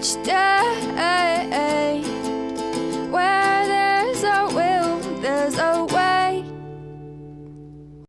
each day. Where there's a will, there's a way.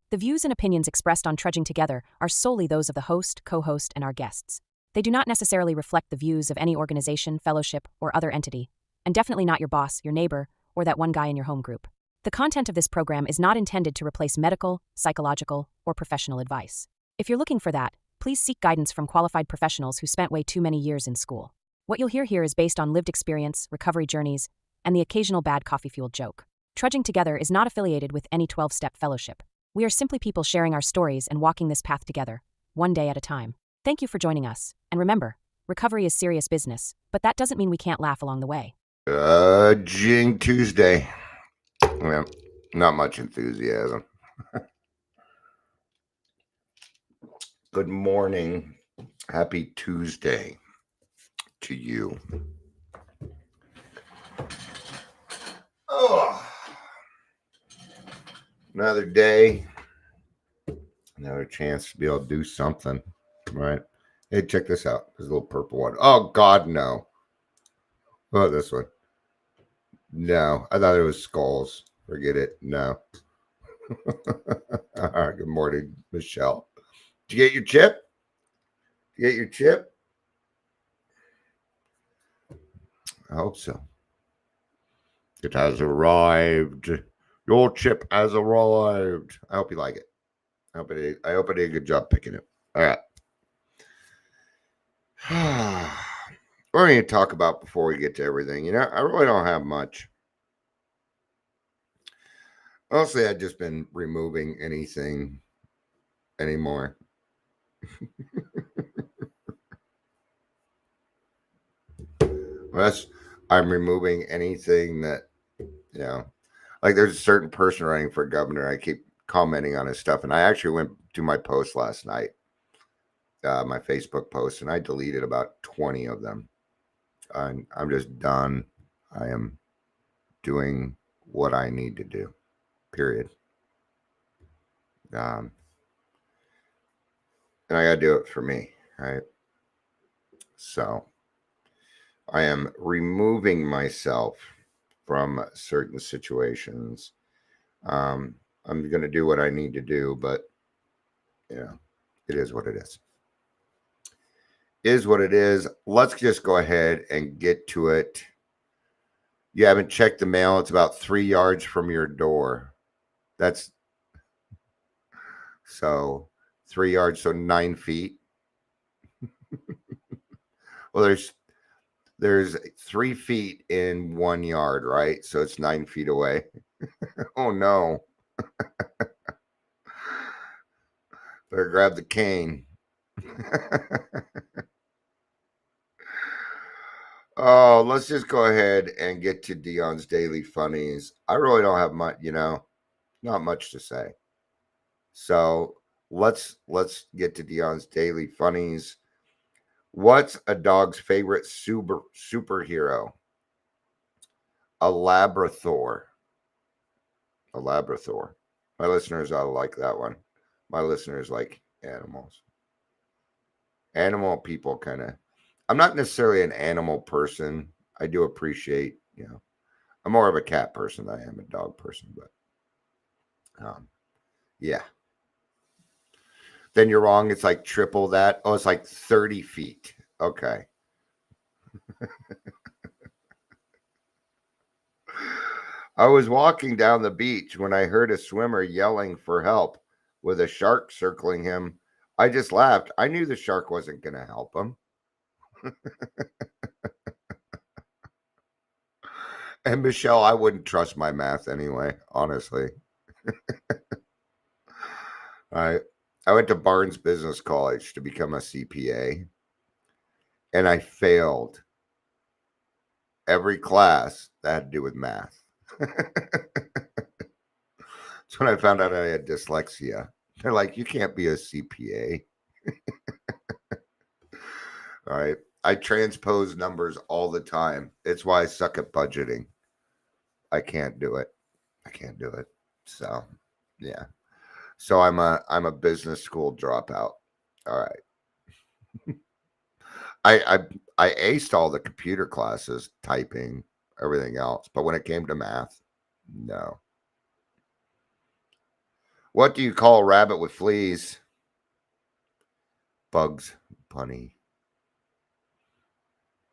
The views and opinions expressed on Trudging Together are solely those of the host, co-host, and our guests. They do not necessarily reflect the views of any organization, fellowship, or other entity, and definitely not your boss, your neighbor, or that one guy in your home group. The content of this program is not intended to replace medical, psychological, or professional advice. If you're looking for that, please seek guidance from qualified professionals who spent way too many years in school. What you'll hear here is based on lived experience, recovery journeys, and the occasional bad coffee-fueled joke. Trudging Together is not affiliated with any 12-step fellowship. We are simply people sharing our stories and walking this path together, one day at a time. Thank you for joining us. And remember, recovery is serious business, but that doesn't mean we can't laugh along the way. Jing Tuesday. Well, not much enthusiasm. Good morning. Happy Tuesday to you. Oh, another day, another chance to be able to do something, right? Hey, check this out. This little purple one. Oh, God, no. Oh, this one. No, I thought it was skulls. Forget it. No. All right, good morning, Michelle. Did you get your chip? Did you get your chip? I hope so. It has arrived. Your chip has arrived. I hope you like it. I hope I did a good job picking it. All right. What are we going to talk about before we get to everything? You know, I really don't have much. Mostly, I've just been removing anything anymore. Unless I'm removing anything that, you know, like there's a certain person running for governor. I keep commenting on his stuff. And I actually went to my post last night, my Facebook post, and I deleted about 20 of them. I'm just done. I am doing what I need to do, period. And I got to do it for me, right? So I am removing myself from certain situations. I'm going to do what I need to do, but, you know, it is what it is. Is what it is. Let's just go ahead and get to it. You haven't checked the mail. It's about 3 yards from your door. That's so 3 yards, so 9 feet. Well, there's 3 feet in 1 yard, right? So it's 9 feet away. Oh no. Better grab the cane. Oh, let's just go ahead and get to Dion's Daily Funnies. I really don't have much, you know, not much to say. So let's get to Dion's Daily Funnies. What's a dog's favorite superhero? A Labrador. A Labrador. My listeners ought to like that one. My listeners like animals. Animal people kind of. I'm not necessarily an animal person. I do appreciate, you know, I'm more of a cat person than I am a dog person, but yeah. Then you're wrong. It's like triple that. Oh, it's like 30 feet. Okay. I was walking down the beach when I heard a swimmer yelling for help with a shark circling him. I just laughed. I knew the shark wasn't going to help him. And Michelle, I wouldn't trust my math anyway, honestly. I went to Barnes Business College to become a CPA, and I failed every class that had to do with math. That's when I found out I had dyslexia. They're like, you can't be a CPA. All right. I transpose numbers all the time. It's why I suck at budgeting. I can't do it. So, yeah. So I'm a business school dropout. All right. I aced all the computer classes, typing, everything else. But when it came to math, no. What do you call a rabbit with fleas? Bugs Bunny.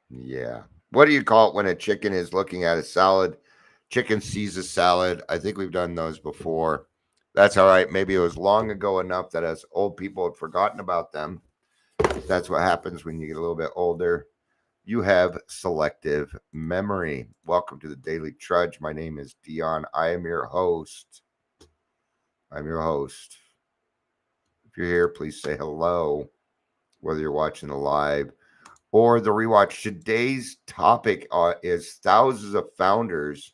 Yeah. What do you call it when a chicken is looking at a salad? Chicken sees a salad. I think we've done those before. That's all right. Maybe it was long ago enough that us old people had forgotten about them. That's what happens when you get a little bit older. You have selective memory. Welcome to the Daily Trudge. My name is Dion. I am your host. I'm your host. If you're here, please say hello, whether you're watching the live or the rewatch. Today's topic is thousands of founders.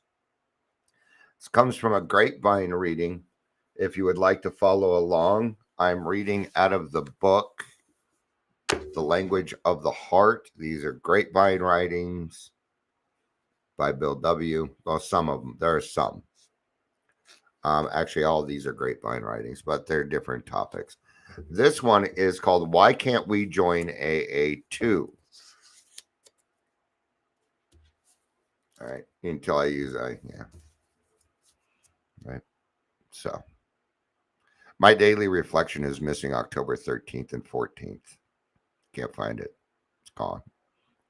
This comes from a grapevine reading. If you would like to follow along, I'm reading out of the book, The Language of the Heart. These are grapevine writings by Bill W. Well, some of them. There are some. Actually, all of these are grapevine writings, but they're different topics. This one is called Why Can't We Join AA2? All right. Until I use yeah. Right. So my daily reflection is missing October 13th and 14th. Can't find it. It's gone.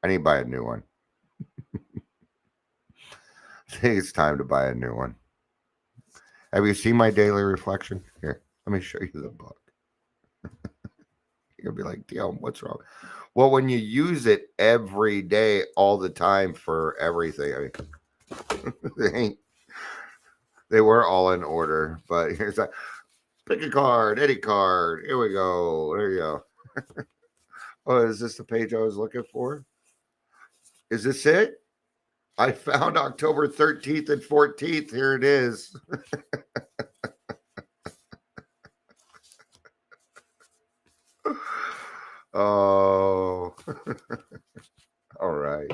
I need to buy a new one. I think it's time to buy a new one. Have you seen my daily reflection? Here, let me show you the book. You'll be like, Dion, what's wrong? Well, when you use it every day, all the time for everything, I mean, they were all in order, but here's that. Pick a card, any card. Here we go. There you go. Oh, is this the page I was looking for? Is this it? I found October 13th and 14th. Here it is. Oh. All right.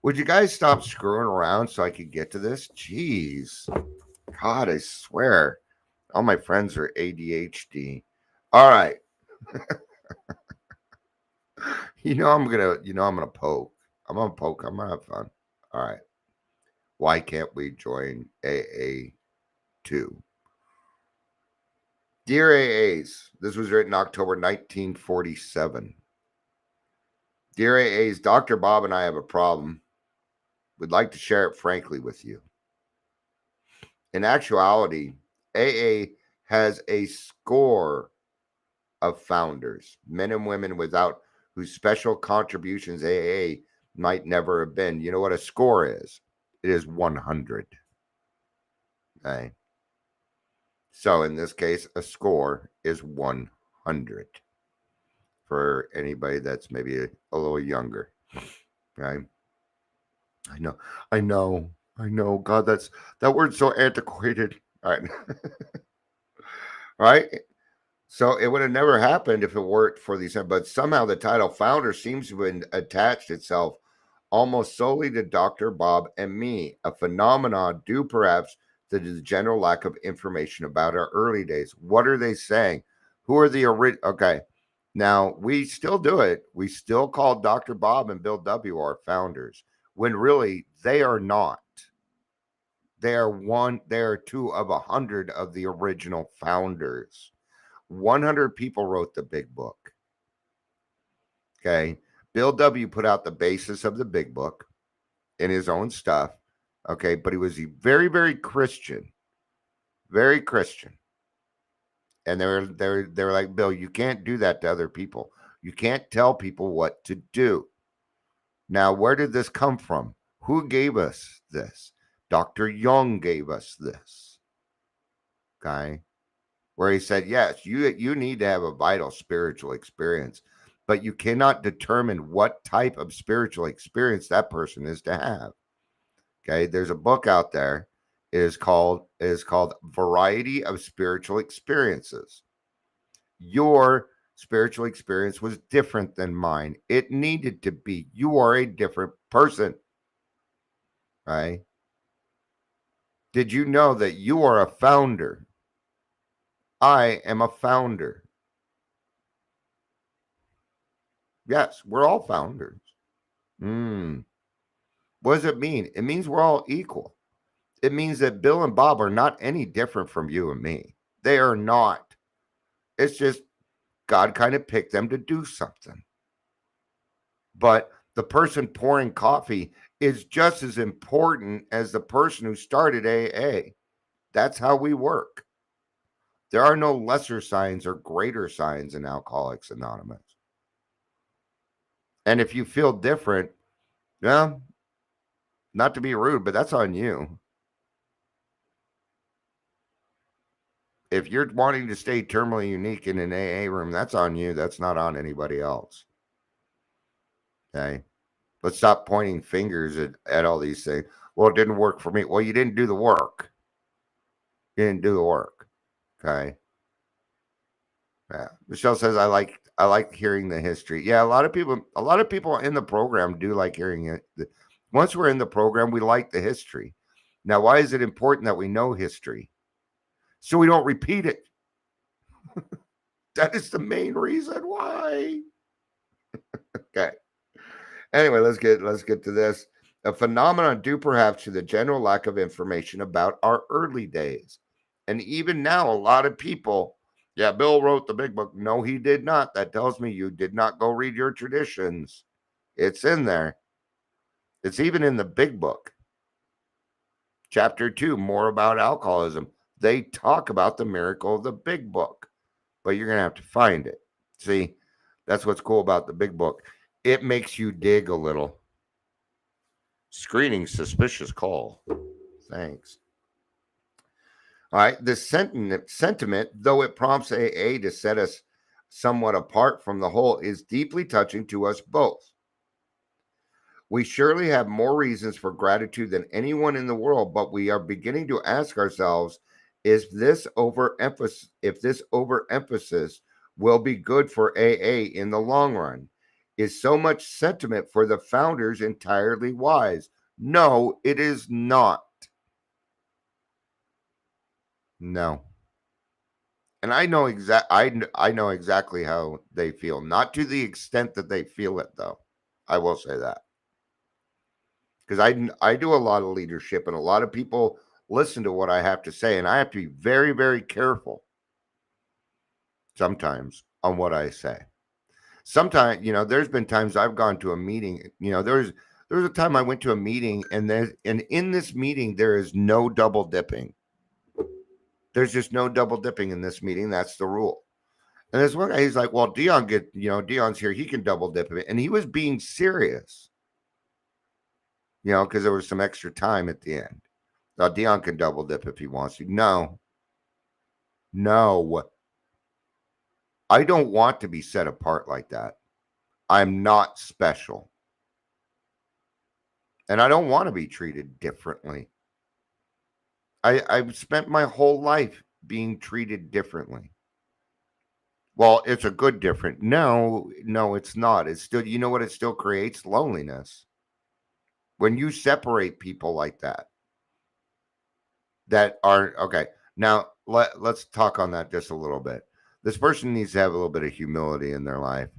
Would you guys stop screwing around so I could get to this? Jeez. God, I swear. All my friends are ADHD. All right. I'm gonna poke. I'm gonna poke. I'm gonna have fun. All right. Why can't we join AA2? Dear AAs, this was written October 1947. Dear AAs, Dr. Bob and I have a problem. We'd like to share it frankly with you. In actuality, AA has a score of founders, men and women without whose special contributions AA might never have been. You know what a score is? It is 100. Okay. So in this case, a score is 100 for anybody that's maybe a little younger. Okay. I know. God, that word's so antiquated. All right. Right. So it would have never happened if it weren't for these, but somehow the title founder seems to have attached itself almost solely to Dr. Bob and me, a phenomenon due perhaps to the general lack of information about our early days. What are they saying? Who are the original? Okay. Now we still do it. We still call Dr. Bob and Bill W. our founders when really they are not. They are two of 100 of the original founders. 100 people wrote the big book. Okay. Bill W. put out the basis of the big book in his own stuff. Okay. But he was very, very Christian. Very Christian. And they were like, Bill, you can't do that to other people. You can't tell people what to do. Now, where did this come from? Who gave us this? Dr. Jung gave us this. Okay. Where he said, yes, you need to have a vital spiritual experience, but you cannot determine what type of spiritual experience that person is to have. Okay. There's a book out there. It is called Variety of Spiritual Experiences. Your spiritual experience was different than mine. It needed to be. You are a different person. Right? Did you know that you are a founder? I am a founder. Yes, we're all founders. What does it mean? It means we're all equal. It means that Bill and Bob are not any different from you and me. They are not. It's just God kind of picked them to do something. But the person pouring coffee is just as important as the person who started AA. That's how we work. There are no lesser signs or greater signs in Alcoholics Anonymous. And if you feel different, well, not to be rude, but that's on you. If you're wanting to stay terminally unique in an AA room, that's on you. That's not on anybody else. Okay. Let's stop pointing fingers at all these things. Well, it didn't work for me. Well, you didn't do the work. You didn't do the work. Okay. Yeah. Michelle says I like hearing the history. Yeah, a lot of people in the program do like hearing it. Once we're in the program, we like the history. Now, why is it important that we know history? So we don't repeat it. That is the main reason why. Okay. Anyway, let's get to this. A phenomenon due perhaps to the general lack of information about our early days. And even now, a lot of people, yeah, Bill wrote the big book. No, he did not. That tells me you did not go read your traditions. It's in there. It's even in the big book. Chapter 2, more about alcoholism. They talk about the miracle of the big book, but you're going to have to find it. See, that's what's cool about the big book. It makes you dig a little. Screening suspicious call. Thanks. All right. The sentiment, though it prompts AA to set us somewhat apart from the whole, is deeply touching to us both. We surely have more reasons for gratitude than anyone in the world, but we are beginning to ask ourselves, if this overemphasis will be good for AA in the long run? Is so much sentiment for the founders entirely wise? No, it is not. No. And I know exactly how they feel. Not to the extent that they feel it though. I will say that. Because I do a lot of leadership and a lot of people listen to what I have to say and I have to be very very careful sometimes on what I say. Sometimes, there's been times I've gone to a meeting, there was a time I went to a meeting and in this meeting there is no double dipping. There's just no double dipping in this meeting. That's the rule. And this one guy, he's like, well, Dion's here. He can double dip it. And he was being serious, because there was some extra time at the end. Now, Dion can double dip if he wants to. No. I don't want to be set apart like that. I'm not special. And I don't want to be treated differently. I've spent my whole life being treated differently. Well, it's a good different. No, it's not. It's still, you know what? It still creates loneliness. When you separate people like that are okay. Now let's talk on that just a little bit. This person needs to have a little bit of humility in their life.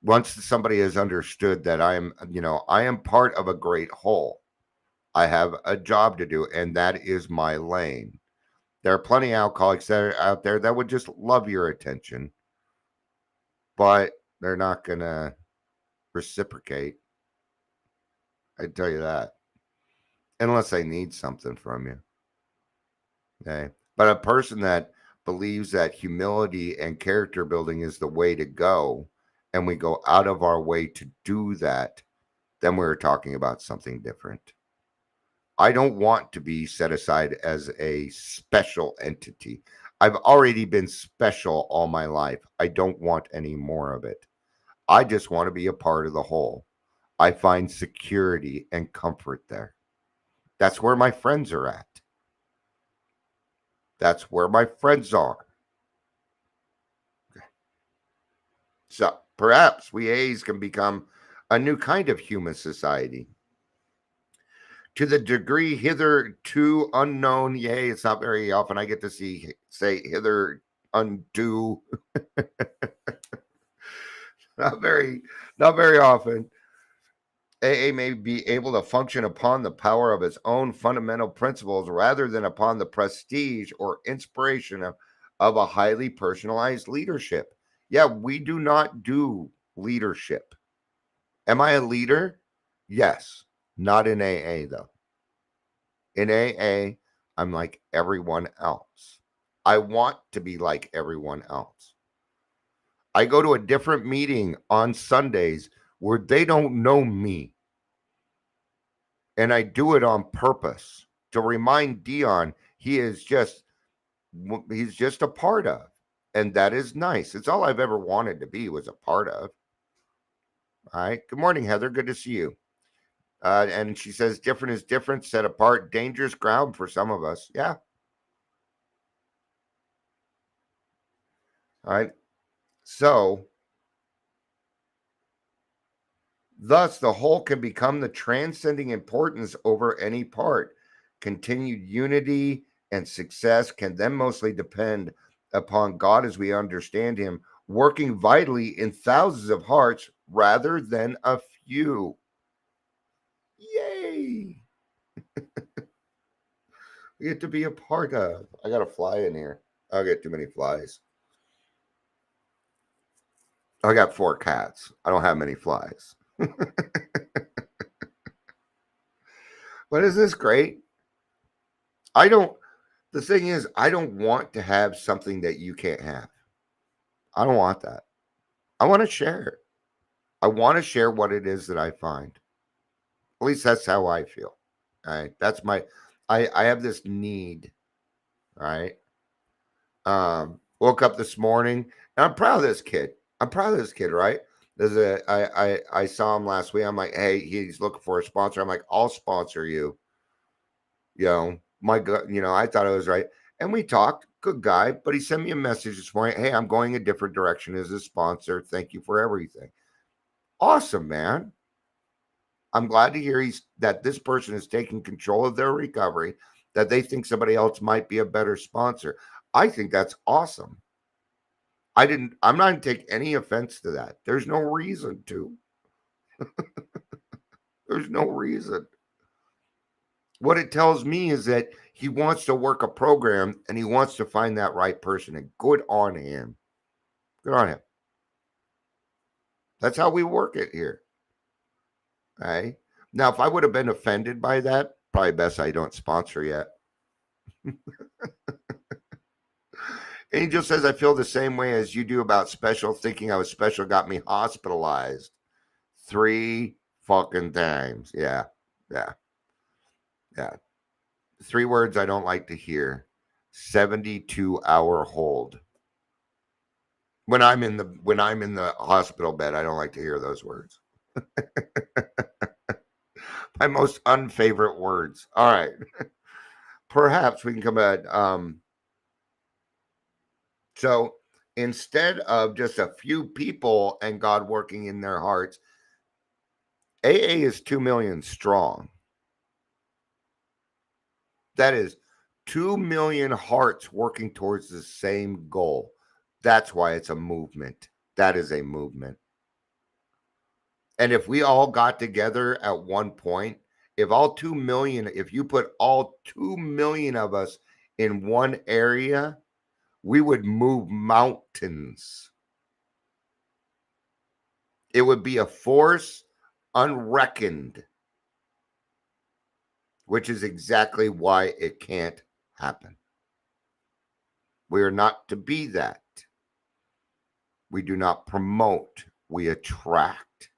Once somebody has understood that I am part of a great whole. I have a job to do, and that is my lane. There are plenty of alcoholics that are out there that would just love your attention, but they're not gonna reciprocate. I tell you that. Unless they need something from you. Okay. But a person that believes that humility and character building is the way to go, and we go out of our way to do that, then we're talking about something different. I don't want to be set aside as a special entity. I've already been special all my life. I don't want any more of it. I just want to be a part of the whole. I find security and comfort there. That's where my friends are at. That's where my friends are. So perhaps we A's can become a new kind of human society. To the degree hitherto unknown, yay, it's not very often I get to say hither unto. Not very often. AA may be able to function upon the power of its own fundamental principles rather than upon the prestige or inspiration of a highly personalized leadership. Yeah, we do not do leadership. Am I a leader? Yes. Not in AA, though. In AA, I'm like everyone else. I want to be like everyone else. I go to a different meeting on Sundays where they don't know me. And I do it on purpose to remind Dion he's just a part of. And that is nice. It's all I've ever wanted to be was a part of. All right. Good morning, Heather. Good to see you. And she says, different is different, set apart, dangerous ground for some of us. Yeah. All right. So, thus, the whole can become the transcending importance over any part. Continued unity and success can then mostly depend upon God as we understand Him, working vitally in thousands of hearts rather than a few. Yay! We get to be a part of. I got a fly in here. I'll get too many flies. I got 4 cats. I don't have many flies. But isn't this great? The thing is, I don't want to have something that you can't have. I don't want that. I want to share. I want to share what it is that I find. At least that's how I feel. All right. I have this need. All right. Woke up this morning and I'm proud of this kid. Right? I saw him last week. I'm like, hey, he's looking for a sponsor. I'm like, I'll sponsor you. I thought it was right. And we talked, good guy, but he sent me a message this morning. Hey, I'm going a different direction as a sponsor. Thank you for everything. Awesome, man. I'm glad to hear that this person is taking control of their recovery, that they think somebody else might be a better sponsor. I think that's awesome. I'm not going to take any offense to that. There's no reason to. There's no reason. What it tells me is that he wants to work a program and he wants to find that right person. And good on him. Good on him. That's how we work it here. Okay. Now, if I would have been offended by that, probably best I don't sponsor yet. Angel says, I feel the same way as you do about special. Thinking I was special got me hospitalized 3 fucking times. Yeah. 3 words I don't like to hear. 72-hour hold. When I'm in the hospital bed, I don't like to hear those words. My most unfavorite words. All right. Perhaps we can come at so instead of just a few people and God working in their hearts, AA is 2 million strong. That is 2 million hearts working towards the same goal. That's why it's a movement. That is a movement. And if we all got together at one point, if you put all 2 million of us in one area, we would move mountains. It would be a force unreckoned, which is exactly why it can't happen. We are not to be that. We do not promote, we attract.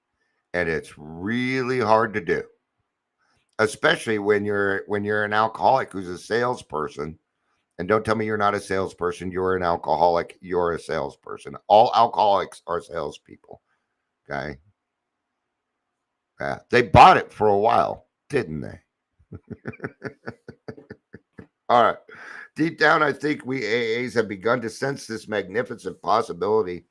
And it's really hard to do. Especially when you're an alcoholic who's a salesperson. And don't tell me you're not a salesperson. You're an alcoholic. You're a salesperson. All alcoholics are salespeople. Okay. Yeah. They bought it for a while, didn't they? All right. Deep down, I think we AAs have begun to sense this magnificent possibility.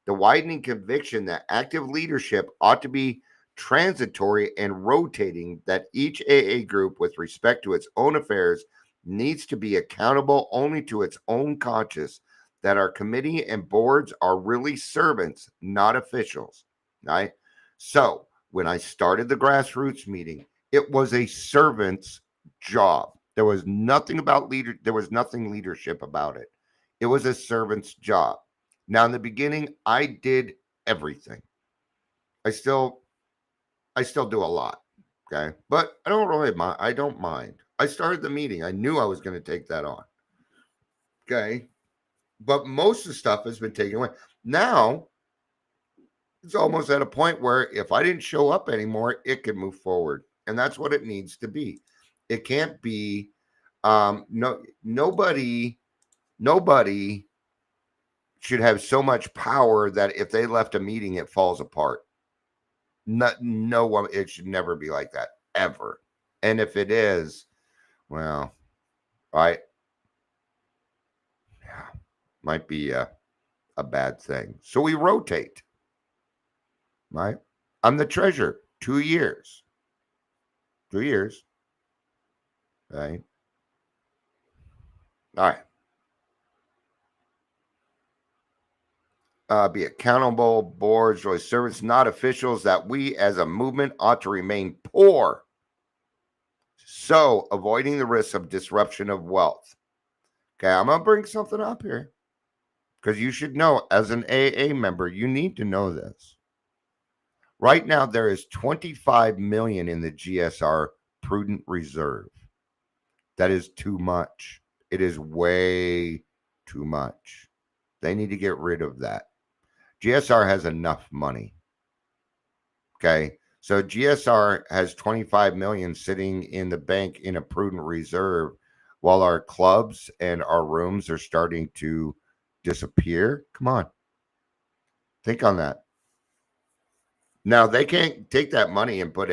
The widening conviction that active leadership ought to be transitory and rotating, that each AA group, with respect to its own affairs, needs to be accountable only to its own conscience, that our committee and boards are really servants, not officials. Right? So when I started the grassroots meeting, it was a servant's job. There was nothing about there was nothing leadership about it. It was a servant's job. Now in the beginning, I did everything. I still do a lot. Okay. But I don't really mind. I don't mind. I started the meeting. I knew I was going to take that on. Okay. But most of the stuff has been taken away. Now it's almost at a point where if I didn't show up anymore, it can move forward. And that's what it needs to be. It can't be nobody should have so much power that if they left a meeting, it falls apart. No one, it should never be like that, ever. And if it is, well, right, might be a bad thing. So we rotate, right? I'm the treasurer, 2 years. 2 years. Right? All right. Be accountable, boards, or servants, not officials, that we as a movement ought to remain poor. So, avoiding the risk of disruption of wealth. Okay, I'm going to bring something up here because you should know, as an AA member, you need to know this. Right now, there is 25 million in the GSR prudent reserve. That is too much. It is way too much. They need to get rid of that. GSR has enough money. Okay. So GSR has 25 million sitting in the bank in a prudent reserve while our clubs and our rooms are starting to disappear. Come on. Think on that. Now, they can't take that money and put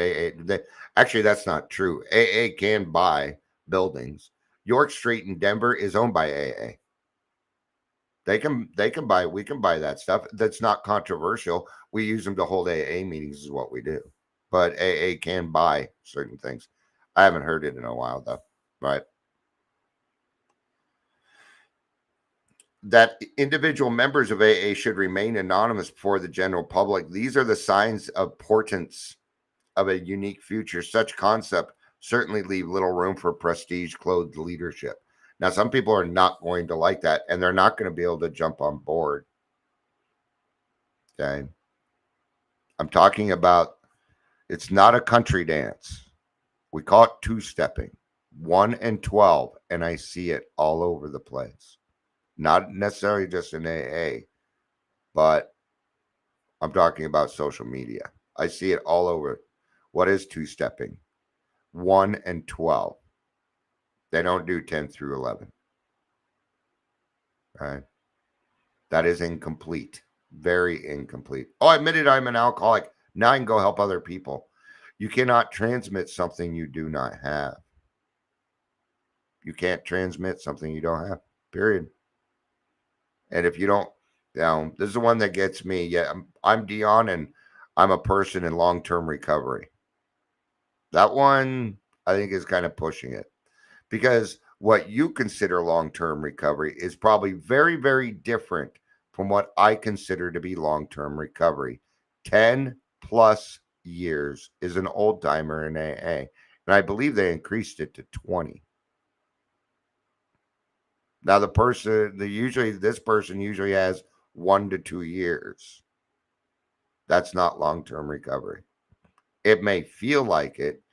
actually, that's not true. AA can buy buildings. York Street in Denver is owned by AA. We can buy that stuff. That's not controversial. We use them to hold AA meetings is what we do. But AA can buy certain things. I haven't heard it in a while though. Right. That individual members of AA should remain anonymous before the general public. These are the signs of portents of a unique future. Such concept certainly leave little room for prestige-clothed leadership. Now, some people are not going to like that, and they're not going to be able to jump on board. Okay. I'm talking about, it's not a country dance. We call it two-stepping, 1 and 12, and I see it all over the place. Not necessarily just in AA, but I'm talking about social media. I see it all over. What is two-stepping? 1 and 12. They don't do 10 through 11. Right? That is incomplete. Very incomplete. Oh, I admitted I'm an alcoholic. Now I can go help other people. You cannot transmit something you do not have. You can't transmit something you don't have. Period. And if you don't, this is the one that gets me. Yeah, I'm Dion, and I'm a person in long-term recovery. That one, I think, is kind of pushing it, because what you consider long-term recovery is probably very, very different from what I consider to be long-term recovery. 10 plus years is an old timer in AA. And I believe they increased it to 20. Now this person usually has 1 to 2 years. That's not long-term recovery. It may feel like it,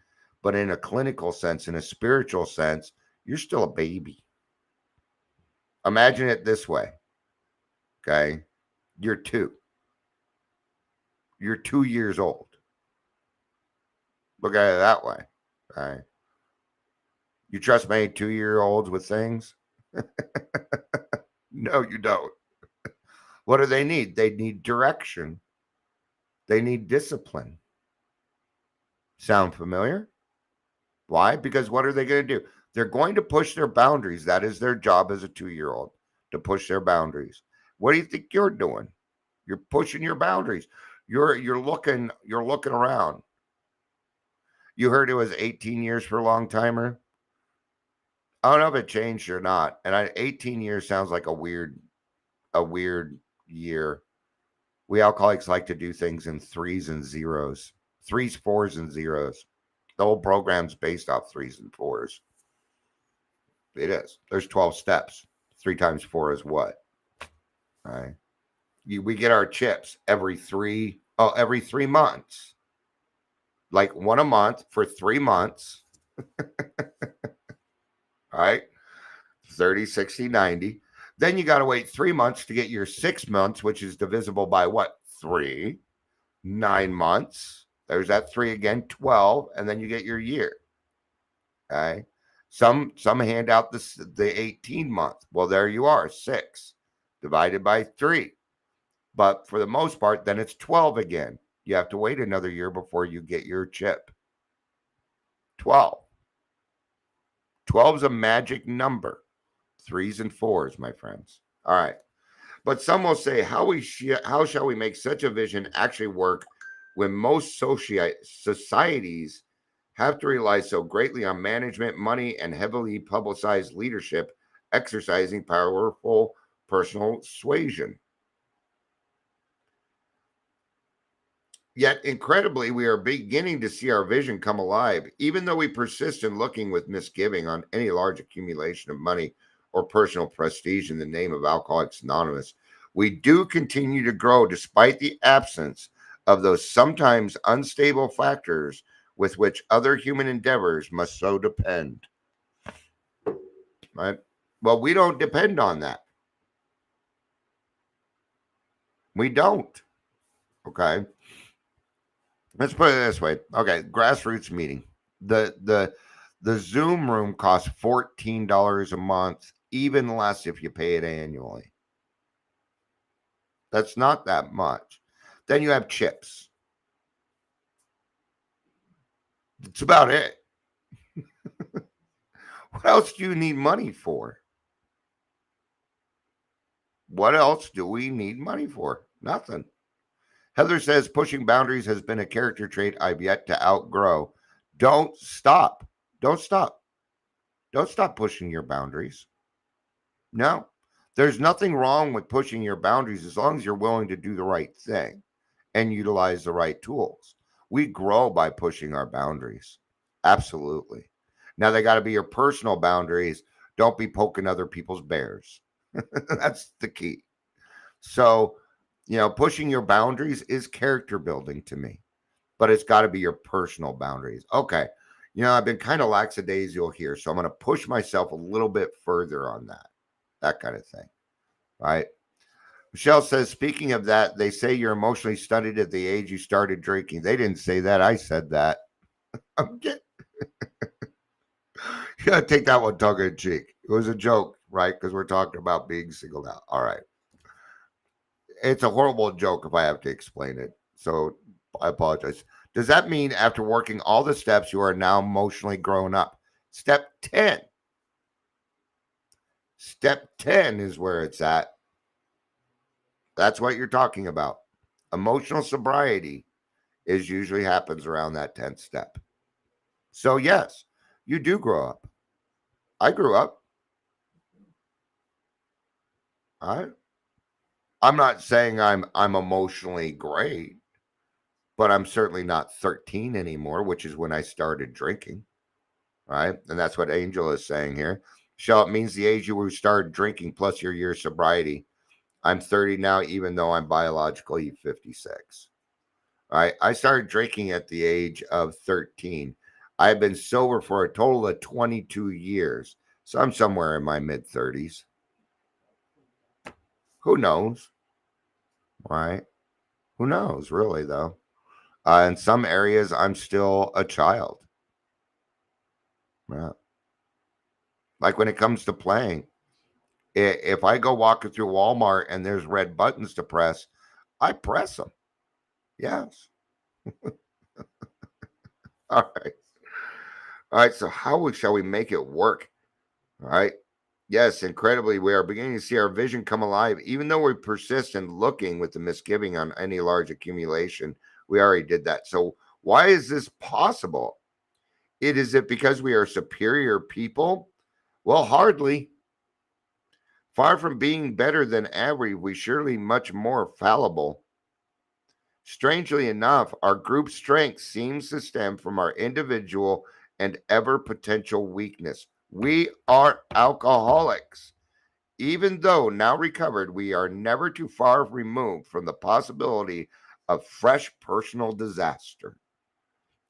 but in a clinical sense, in a spiritual sense, you're still a baby. Imagine it this way. Okay. You're 2. You're 2 years old. Look at it that way. Right. You trust many 2-year-olds with things? No, you don't. What do they need? They need direction. They need discipline. Sound familiar? Why? Because what are they going to do? They're going to push their boundaries. That is their job as a 2-year-old, to push their boundaries. What do you think you're doing? You're pushing your boundaries. You're looking around. You heard it was 18 years for a long timer. I don't know if it changed or not. And 18 years sounds like a weird a weird year. We alcoholics like to do things in threes and zeros, threes, fours, and zeros. The whole program's based off threes and fours. It is. There's 12 steps. 3 times 4 is what? All right. We get our chips every 3 months. Like one a month for 3 months. All right. 30, 60, 90. Then you got to wait 3 months to get your 6 months, which is divisible by what? 3. 9 months. There's that 3 again, 12, and then you get your year. Okay. Some hand out the 18 month. Well, there you are, 6 divided by 3. But for the most part, then it's 12 again. You have to wait another year before you get your chip. 12. 12 is a magic number. 3s and 4s, my friends. All right. But some will say, how shall we make such a vision actually work when most societies have to rely so greatly on management, money, and heavily publicized leadership exercising powerful personal suasion? Yet, incredibly, we are beginning to see our vision come alive, even though we persist in looking with misgiving on any large accumulation of money or personal prestige in the name of Alcoholics Anonymous. We do continue to grow despite the absence of those sometimes unstable factors with which other human endeavors must so depend. Right? Well, we don't depend on that. We don't. Okay. Let's put it this way. Okay, grassroots meeting. The Zoom room costs $14 a month, even less if you pay it annually. That's not that much. Then you have chips. That's about it. What else do you need money for? What else do we need money for? Nothing. Heather says pushing boundaries has been a character trait I've yet to outgrow. Don't stop. Don't stop. Don't stop pushing your boundaries. No, there's nothing wrong with pushing your boundaries as long as you're willing to do the right thing and utilize the right tools. We grow by pushing our boundaries. Absolutely. Now, they got to be your personal boundaries. Don't be poking other people's bears. That's the key. So, pushing your boundaries is character building to me, but it's got to be your personal boundaries. Okay. I've been kind of lackadaisical here, so I'm going to push myself a little bit further on that kind of thing. Right. Michelle says, speaking of that, they say you're emotionally stunted at the age you started drinking. They didn't say that. I said that. I'm getting... You got to take that one tongue in cheek. It was a joke, right? Because we're talking about being singled out. All right. It's a horrible joke if I have to explain it. So I apologize. Does that mean after working all the steps, you are now emotionally grown up? Step 10. Step 10 is where it's at. That's what you're talking about. Emotional sobriety usually happens around that 10th step. So yes, you do grow up. I grew up. All right. I'm not saying I'm emotionally great, but I'm certainly not 13 anymore, which is when I started drinking. Right. And that's what Angel is saying here. Shall it means the age you started drinking plus your year of sobriety. I'm 30 now, even though I'm biologically 56. All right. I started drinking at the age of 13. I've been sober for a total of 22 years. So I'm somewhere in my mid 30s. Who knows? Right. Who knows, really, though? In some areas, I'm still a child. Yeah. Like when it comes to playing, if I go walking through Walmart and there's red buttons to press, I press them. Yes. All right. All right. So how shall we make it work? All right. Yes, incredibly, we are beginning to see our vision come alive, even though we persist in looking with the misgiving on any large accumulation. We already did that. So why is this possible? Is it because we are superior people? Well, hardly. Far from being better than average, we surely much more fallible. Strangely enough, our group strength seems to stem from our individual and ever potential weakness. We are alcoholics. Even though now recovered, we are never too far removed from the possibility of fresh personal disaster.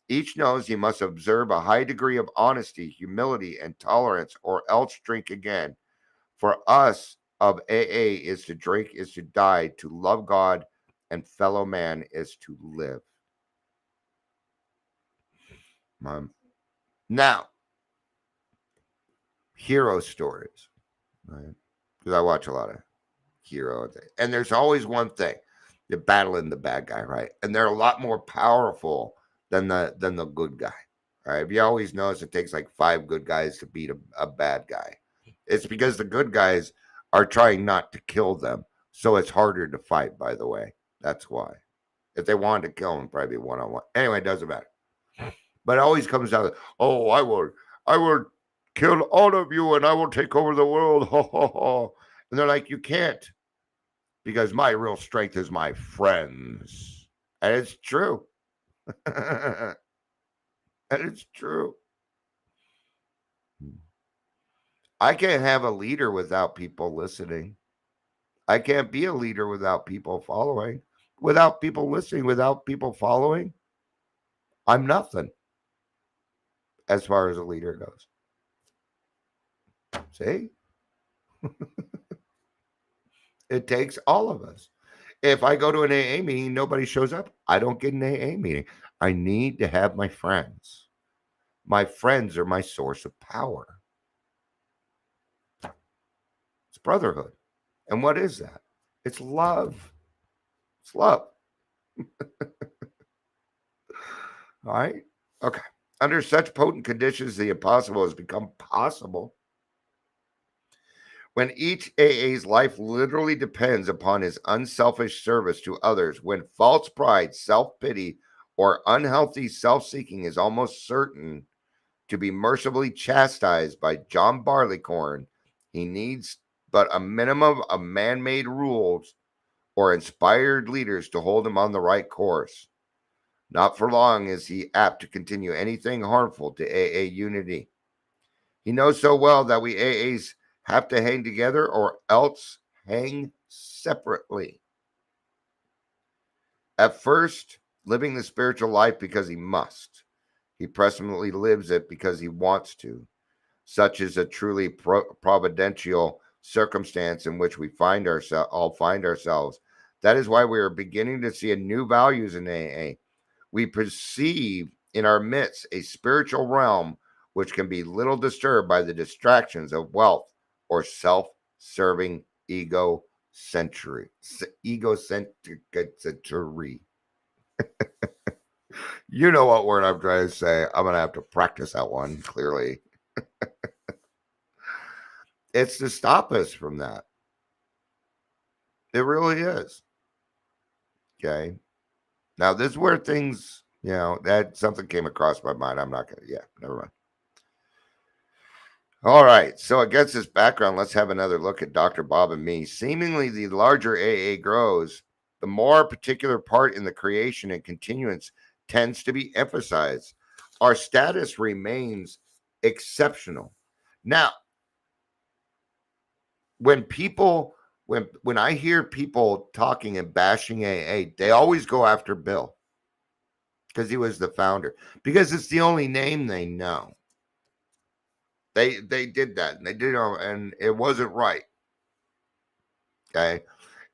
Each knows he must observe a high degree of honesty, humility, and tolerance, or else drink again. For us of AA is to drink, is to die, to love God and fellow man is to live. Now, hero stories, right? Because I watch a lot of hero things. And there's always one thing. You're battling the bad guy, right? And they're a lot more powerful than the good guy. All right. If you always notice it takes like 5 good guys to beat a bad guy. It's because the good guys are trying not to kill them. So it's harder to fight, by the way. That's why. If they wanted to kill him, probably one-on-one. Anyway, it doesn't matter. But it always comes down to, oh, I will kill all of you and I will take over the world. Ho, ho, ho. And they're like, you can't, because my real strength is my friends. And it's true. And it's true. I can't have a leader without people listening. I can't be a leader without people following. Without people listening, without people following, I'm nothing as far as a leader goes. See? It takes all of us. If I go to an AA meeting, nobody shows up, I don't get an AA meeting. I need to have my friends. My friends are my source of power. It's brotherhood. And what is that? It's love. It's love. All right? Okay. Under such potent conditions, the impossible has become possible. When each AA's life literally depends upon his unselfish service to others, when false pride, self pity, or unhealthy self seeking is almost certain to be mercifully chastised by John Barleycorn, he needs but a minimum of man made rules or inspired leaders to hold him on the right course. Not for long is he apt to continue anything harmful to AA unity. He knows so well that we AAs have to hang together or else hang separately. At first, living the spiritual life because he must. He presently lives it because he wants to. Such is a truly providential circumstance in which we all find ourselves. That is why we are beginning to see a new values in AA. We perceive in our midst a spiritual realm which can be little disturbed by the distractions of wealth or self-serving egocentric. You know what word I'm trying to say. I'm going to have to practice that one, clearly. It's to stop us from that. It really is. Okay. Now, this is where things, that something came across my mind. I'm not going to, never mind. All right. So against this background, let's have another look at Dr. Bob and me. Seemingly, the larger AA grows, the more particular part in the creation and continuance tends to be emphasized. Our status remains exceptional. Now, when I hear people talking and bashing AA, they always go after Bill because he was the founder, because it's the only name they know. They did that, and they did it, and it wasn't right. Okay,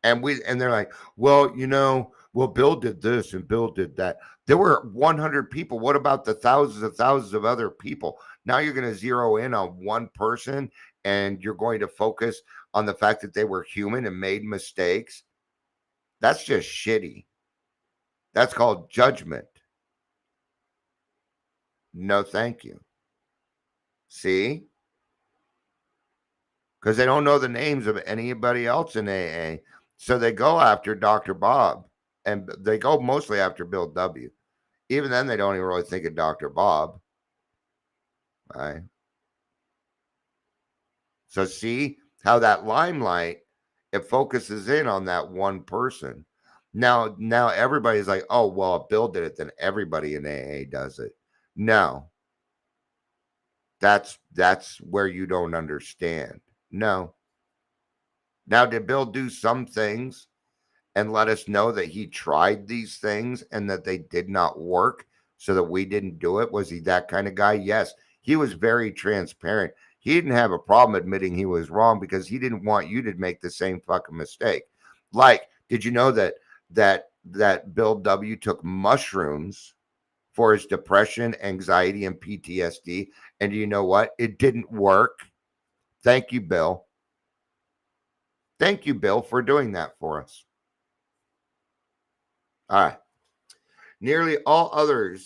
and they're like, well, Bill did this and Bill did that. There were 100 people. What about the thousands of other people? Now you're going to zero in on one person, and you're going to focus on the fact that they were human and made mistakes. That's just shitty. That's called judgment. No, thank you. See? Because they don't know the names of anybody else in AA. So they go after Dr. Bob, and they go mostly after Bill W. Even then, they don't even really think of Dr. Bob. Right? So see, how that limelight, it focuses in on that one person. Now everybody's like, oh, well, if Bill did it, then everybody in AA does it. No, that's where you don't understand. No. Now, did Bill do some things and let us know that he tried these things and that they did not work so that we didn't do it? Was he that kind of guy? Yes. He was very transparent. He didn't have a problem admitting he was wrong because he didn't want you to make the same fucking mistake. Like, did you know that Bill W took mushrooms for his depression, anxiety, and PTSD? And do you know what? It didn't work. Thank you, Bill. Thank you, Bill, for doing that for us. All right. Nearly all other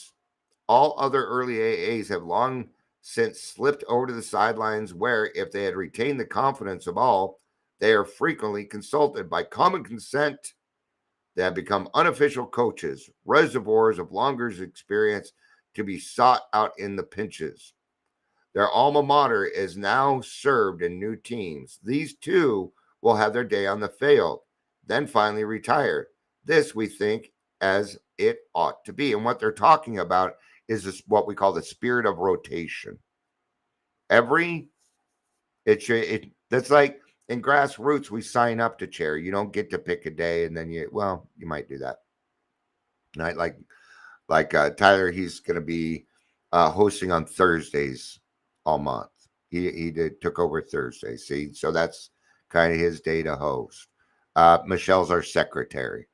early AAs have long since slipped over to the sidelines where, if they had retained the confidence of all, they are frequently consulted by common consent. They have become unofficial coaches, reservoirs of longer experience to be sought out in the pinches. Their alma mater is now served in new teams. These two will have their day on the field, then finally retire. This, we think, as it ought to be. And what they're talking about is this, what we call the spirit of rotation. That's like in grassroots, we sign up to chair. You don't get to pick a day and then you might do that. Right? Like Tyler, he's going to be hosting on Thursdays all month. He took over Thursday. See, so that's kind of his day to host. Michelle's our secretary.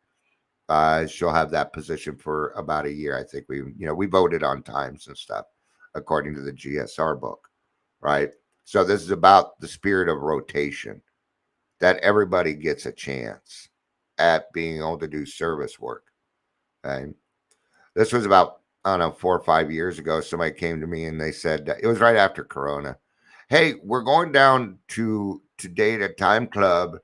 She'll have that position for about a year. I think we voted on times and stuff according to the GSR book, right? So this is about the spirit of rotation, that everybody gets a chance at being able to do service work. Okay? This was about, I don't know, 4 or 5 years ago. Somebody came to me and they said, it was right after Corona. Hey, we're going down today to Time Club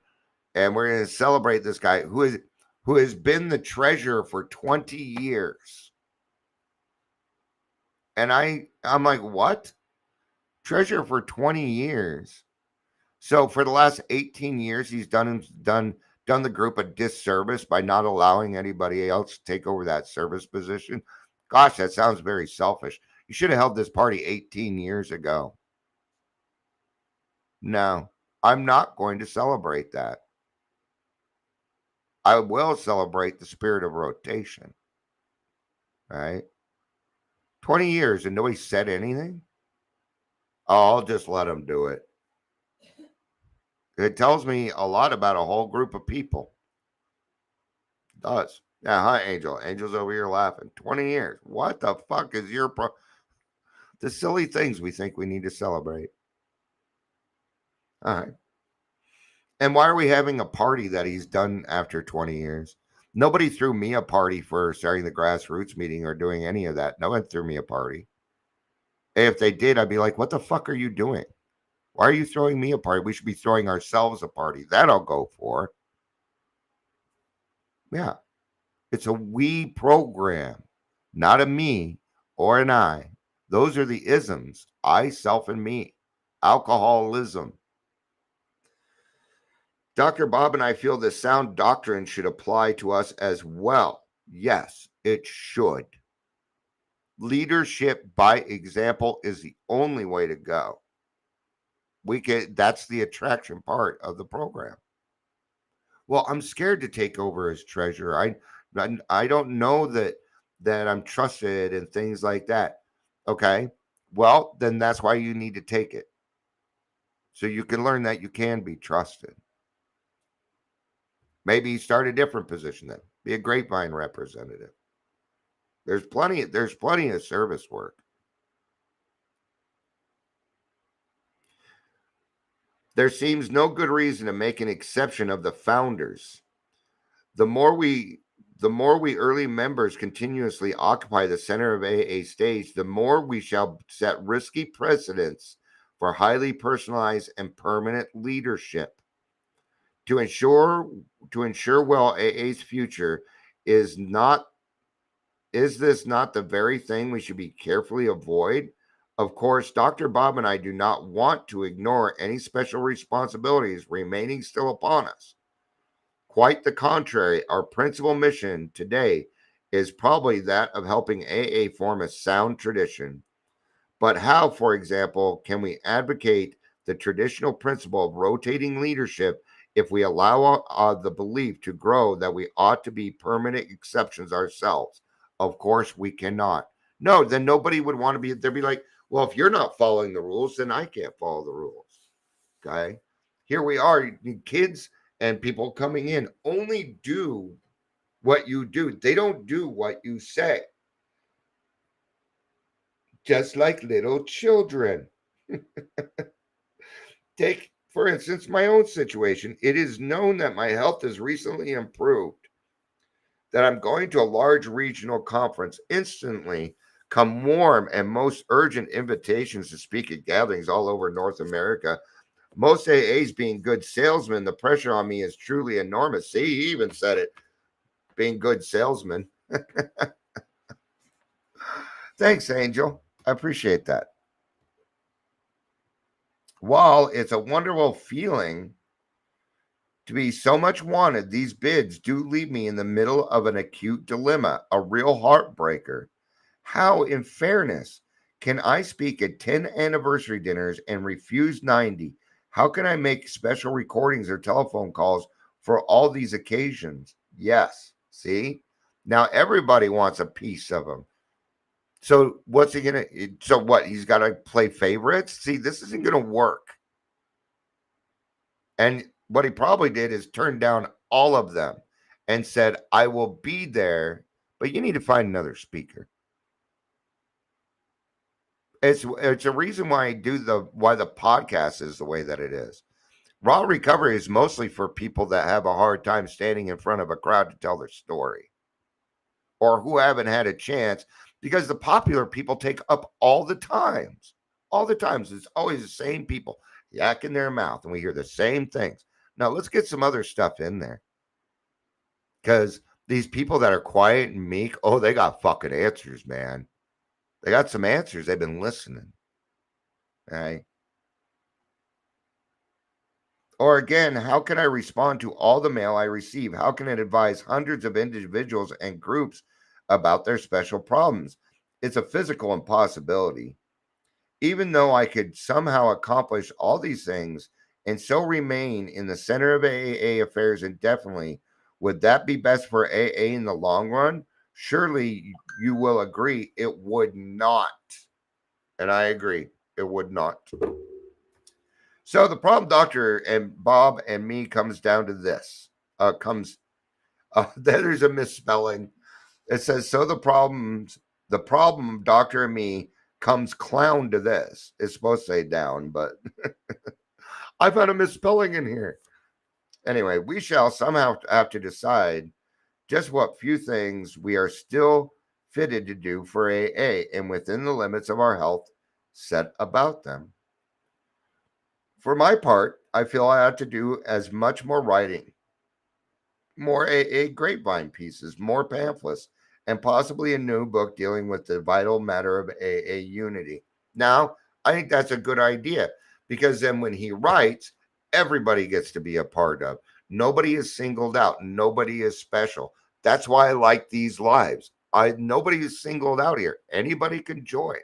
and we're going to celebrate this guy who has been the treasurer for 20 years. And I'm like, what? Treasurer for 20 years. So for the last 18 years, he's done the group a disservice by not allowing anybody else to take over that service position. Gosh, that sounds very selfish. You should have held this party 18 years ago. No, I'm not going to celebrate that. I will celebrate the spirit of rotation. Right? 20 years and nobody said anything? Oh, I'll just let them do it. It tells me a lot about a whole group of people. It does. Yeah, hi, Angel. Angel's over here laughing. 20 years. What the fuck is your the silly things we think we need to celebrate? All right. And why are we having a party that he's done after 20 years? Nobody threw me a party for starting the grassroots meeting or doing any of that. No one threw me a party. If they did, I'd be like, what the fuck are you doing? Why are you throwing me a party? We should be throwing ourselves a party. That I'll go for. Yeah. It's a we program, not a me or an I. Those are the isms. I, self, and me. Alcoholism. Dr. Bob and I feel this sound doctrine should apply to us as well. Yes, it should. Leadership by example is the only way to go. That's the attraction part of the program. Well, I'm scared to take over as treasurer. I don't know that I'm trusted and things like that. Okay. Well, then that's why you need to take it. So you can learn that you can be trusted. Maybe start a different position then. Be a grapevine representative. There's plenty of service work. There seems no good reason to make an exception of the founders. The more we early members continuously occupy the center of AA stage, the more we shall set risky precedents for highly personalized and permanent leadership. To ensure well AA's future, is this not the very thing we should be carefully avoid Of course, Dr. Bob and I do not want to ignore any special responsibilities remaining still upon us. Quite the contrary, our principal mission today is probably that of helping AA form a sound tradition. But how, for example, can we advocate the traditional principle of rotating leadership if we allow the belief to grow that we ought to be permanent exceptions ourselves? Of course, we cannot. No, then nobody would want to be, they'd be like, well, if you're not following the rules, then I can't follow the rules. Okay. Here we are, kids and people coming in only do what you do, they don't do what you say. Just like little children. Take, for instance, my own situation. It is known that my health has recently improved, that I'm going to a large regional conference. Instantly come warm and most urgent invitations to speak at gatherings all over North America. Most AAs being good salesmen, the pressure on me is truly enormous. See, he even said it, being good salesmen. Thanks, Angel. I appreciate that. While it's a wonderful feeling to be so much wanted, these bids do leave me in the middle of an acute dilemma, a real heartbreaker. How, in fairness, can I speak at 10 anniversary dinners and refuse 90? How can I make special recordings or telephone calls for all these occasions? Yes. See? Now everybody wants a piece of them. So what's he gonna? So what? He's got to play favorites. See, this isn't gonna work. And what he probably did is turn down all of them and said, "I will be there, but you need to find another speaker." It's a reason why the podcast is the way that it is. Raw recovery is mostly for people that have a hard time standing in front of a crowd to tell their story, or who haven't had a chance, because the popular people take up all the times. All the times. It's always the same people yak in their mouth, and we hear the same things. Now, let's get some other stuff in there. Because these people that are quiet and meek, oh, they got fucking answers, man. They got some answers. They've been listening. Right? Or again, how can I respond to all the mail I receive? How can it advise hundreds of individuals and groups about their special problems? It's a physical impossibility. Even though I could somehow accomplish all these things and so remain in the center of AA affairs indefinitely, would that be best for AA in the long run? Surely you will agree it would not. And I agree, it would not. So the problem, Doctor and Bob and me, comes down to this. There's a misspelling. It says, so the problem, Doctor and me, comes clown to this. It's supposed to say down, but I found a misspelling in here. Anyway, we shall somehow have to decide just what few things we are still fitted to do for AA and within the limits of our health set about them. For my part, I feel I ought to do as much more writing, more AA grapevine pieces, more pamphlets, and possibly a new book dealing with the vital matter of AA unity. Now, I think that's a good idea, because then when he writes, everybody gets to be a part of. Nobody is singled out. Nobody is special. That's why I like these lives. Nobody is singled out here. Anybody can join.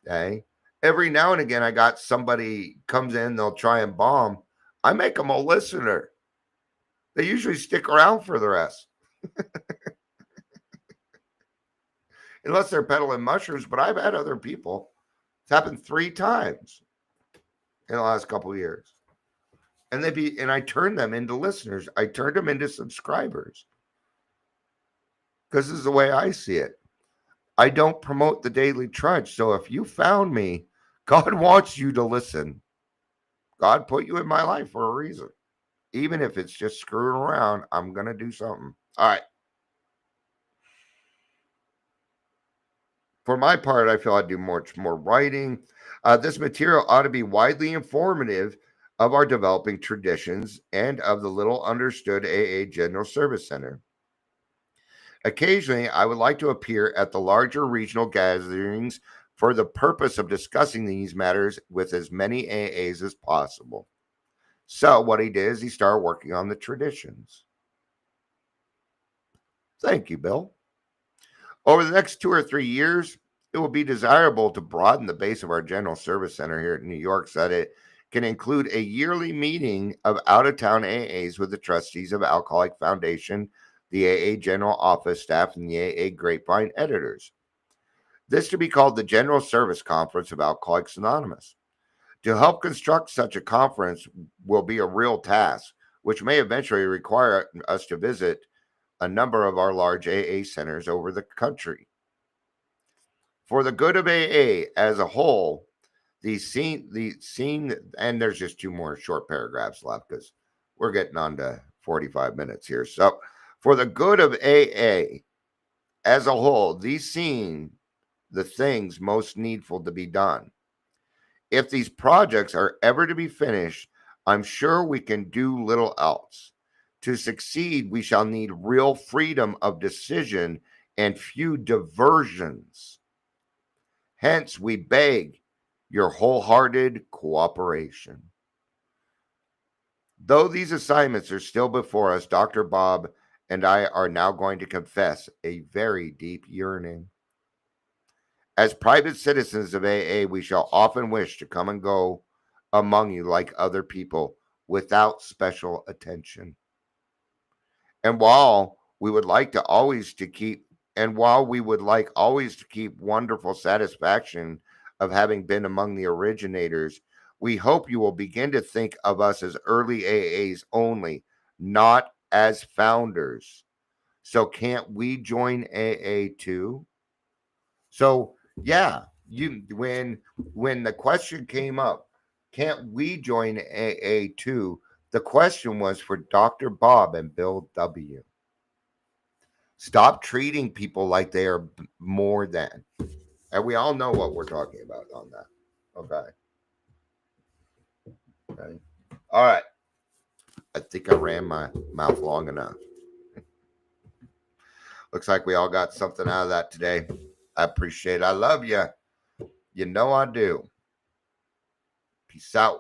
Okay. Every now and again, I got somebody comes in, they'll try and bomb. I make them a listener. They usually stick around for the rest. Unless they're peddling mushrooms, but I've had other people. It's happened 3 times in the last couple of years. And I turned them into listeners. I turned them into subscribers. Because this is the way I see it. I don't promote the Daily Trudge. So if you found me, God wants you to listen. God put you in my life for a reason. Even if it's just screwing around, I'm going to do something. All right. For my part, I feel I do much more writing. This material ought to be widely informative of our developing traditions and of the little understood AA General Service Center. Occasionally, I would like to appear at the larger regional gatherings for the purpose of discussing these matters with as many AAs as possible. So what he did is he started working on the traditions. Thank you, Bill. Over the next 2 or 3 years, it will be desirable to broaden the base of our General Service Center here in New York so that it can include a yearly meeting of out-of-town AAs with the trustees of Alcoholic Foundation, the AA General Office staff, and the AA Grapevine editors. This to be called the General Service Conference of Alcoholics Anonymous. To help construct such a conference will be a real task, which may eventually require us to visit a number of our large AA centers over the country. For the good of AA as a whole, and there's just 2 more short paragraphs left because we're getting on to 45 minutes here. So, for the good of AA as a whole, these seem the things most needful to be done. If these projects are ever to be finished, I'm sure we can do little else. To succeed, we shall need real freedom of decision and few diversions. Hence, we beg your wholehearted cooperation. Though these assignments are still before us, Dr. Bob and I are now going to confess a very deep yearning. As private citizens of AA, we shall often wish to come and go among you like other people without special attention. And while we would like always to keep wonderful satisfaction of having been among the originators, we hope you will begin to think of us as early AAs only, not as founders. So can't we join AA too? So yeah, when the question came up, can't we join AA too? The question was for Dr. Bob and Bill W. Stop treating people like they are more than. And we all know what we're talking about on that. Okay. All right. I think I ran my mouth long enough. Looks like we all got something out of that today. I appreciate it. I love you. You know I do. Peace out.